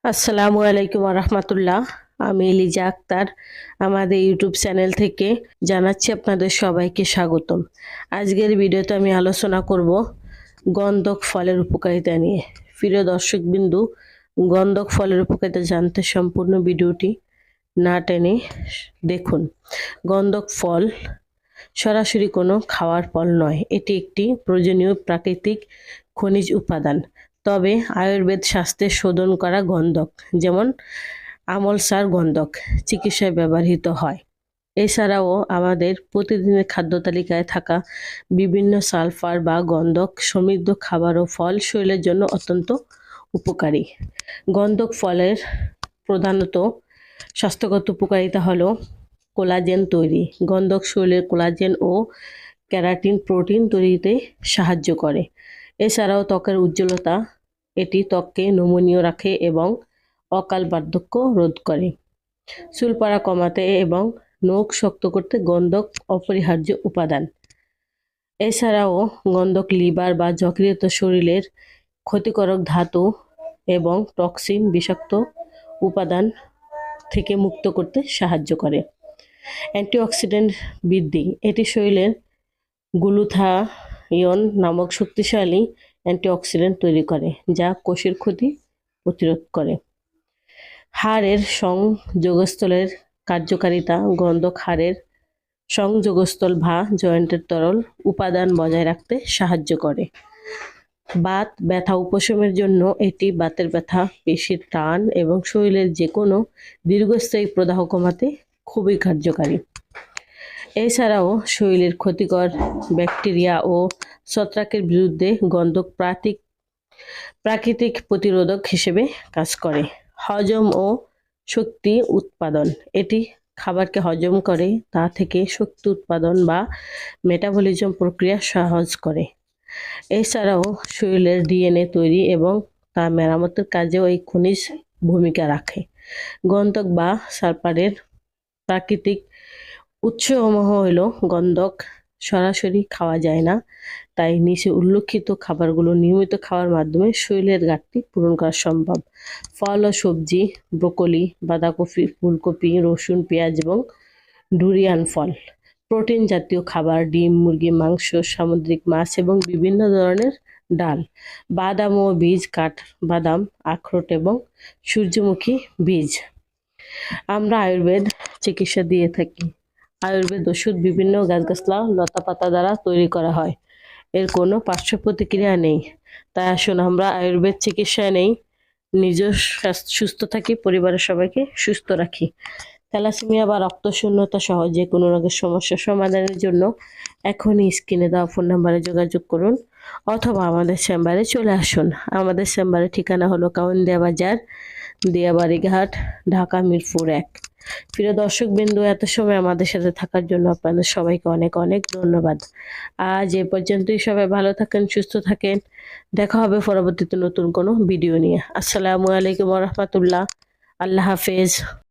আসসালামু আলাইকুম রহমতুল্লাহ। আমি লিজা আক্তার আমাদের ইউটিউব চ্যানেল থেকে জানাচ্ছি আপনাদের সবাইকে স্বাগতম। আজকের ভিডিওতে আমি আলোচনা করব গন্ধক ফলের উপকারিতা নিয়ে। প্রিয় দর্শকবিন্দু, গন্ধক ফলের উপকারিতা জানতে সম্পূর্ণ ভিডিওটি না টেনে দেখুন। গন্ধক ফল সরাসরি কোনো খাওয়ার ফল নয়, এটি একটি প্রয়োজনীয় প্রাকৃতিক খনিজ উপাদান। তবে আয়ুর্বেদ শাস্ত্রে শোধন করা গন্ধক, যেমন আমলসার গন্ধক, চিকিৎসায় ব্যবহৃত হয়। এছাড়াও আমাদের প্রতিদিনের খাদ্য তালিকায় থাকা বিভিন্ন সালফার বা গন্ধক সমৃদ্ধ খাবার ও ফল শরীরের জন্য অত্যন্ত উপকারী। গন্ধক ফলের প্রধানত স্বাস্থ্যগত উপকারিতা হলো কোলাজেন তৈরি। গন্ধক শরীরের কোলাজেন ও ক্যারাটিন প্রোটিন তৈরিতে সাহায্য করে। এছাড়াও ত্বকের উজ্জ্বলতা, এটি ত্বককে নমনীয় রাখে এবং অকাল বার্ধক্য রোধ করে। চুল পড়া কমাতে এবং নখ শক্ত করতে গন্ধক অপরিহার্য উপাদান। এছাড়াও গন্ধক লিভার বা যকৃত শরীরের ক্ষতিকারক ধাতু এবং টক্সিন বিষাক্ত উপাদান থেকে মুক্ত করতে সাহায্য করে। অ্যান্টিঅক্সিডেন্ট বৃদ্ধি, এটি শরীরের গ্লুথাথিয়ন নামক শক্তিশালী অ্যান্টিঅক্সিডেন্ট তৈরি করে, যা কোষের ক্ষতি প্রতিরোধ করে। হাড়ের সংযোগস্থলের কার্যকারিতা, গন্ধক হাড়ের সংযোগস্থল বা জয়েন্টের তরল উপাদান বজায় রাখতে সাহায্য করে। বাত ব্যথা উপশমের জন্য এটি বাতের ব্যথা, পেশির টান এবং শরীরের যে কোনো দীর্ঘস্থায়ী প্রদাহ কমাতে খুবই কার্যকারী। এছাড়াও শরীরের ক্ষতিকর ব্যাকটেরিয়া ও ছত্রাকের বিরুদ্ধে গন্ধক প্রাকৃতিক প্রতিরোধক হিসেবে কাজ করে। হজম ও শক্তি উৎপাদন, এটি খাবারকে হজম করে তা থেকে শক্তি উৎপাদন বা মেটাবলিজম প্রক্রিয়া সহজ করে। এছাড়াও শরীরের ডিএনএ তৈরি এবং তা মেরামতের কাজেও এই খনিজ ভূমিকা রাখে। গন্ধক বা সালফারের প্রাকৃতিক উৎসসমূহ হল গন্ধক সরাসরি খাওয়া যায় না, তাই নিচে উল্লেখিত খাবারগুলো নিয়মিত খাওয়ার মাধ্যমে শরীরের ঘাটতি পূরণ করা সম্ভব। ফল ও সবজি, ব্রোকলি, বাঁধাকপি, ফুলকপি, রসুন, পেঁয়াজ এবং ডুরিয়ান ফল। প্রোটিন জাতীয় খাবার, ডিম, মুরগি, মাংস, সামুদ্রিক মাছ এবং বিভিন্ন ধরনের ডাল। বাদাম ও বীজ, কাঠবাদাম, আখরোট এবং সূর্যমুখী বীজ। আমরা আয়ুর্বেদ চিকিৎসা দিয়ে থাকি। আয়ুর্বেদ ওষুধ বিভিন্ন গাছগাছলা, লতাপাতা দ্বারা তৈরি করা হয়। এর কোনো পার্শ্ব প্রতিক্রিয়া নেই। তাই আসুন আমরা আয়ুর্বেদ চিকিৎসায় নেই, নিজের সুস্থ থাকি, পরিবারের সবাইকে সুস্থ রাখি। থ্যালাসেমিয়া বা রক্তশূন্যতা সহ যে কোনো রোগের সমস্যা সমাধানের জন্য এখনই স্ক্রিনে দেওয়া ফোন নাম্বারে যোগাযোগ করুন অথবা আমাদের চেম্বারে চলে আসুন। আমাদের চেম্বারের ঠিকানা হলো কাউন্দিয়া বাজার, দিয়াবাড়ি ঘাট, ঢাকা মিরপুর 1। প্রিয় দর্শকবৃন্দু, এত সময় আমাদের সাথে থাকার জন্য আপনাদের সবাইকে অনেক অনেক ধন্যবাদ। আজ এ পর্যন্তই। সবাই ভালো থাকেন, সুস্থ থাকেন। দেখা হবে পরবর্তীতে নতুন কোনো ভিডিও নিয়ে। আসসালামু আলাইকুম রহমতুল্লাহ। আল্লাহ হাফেজ।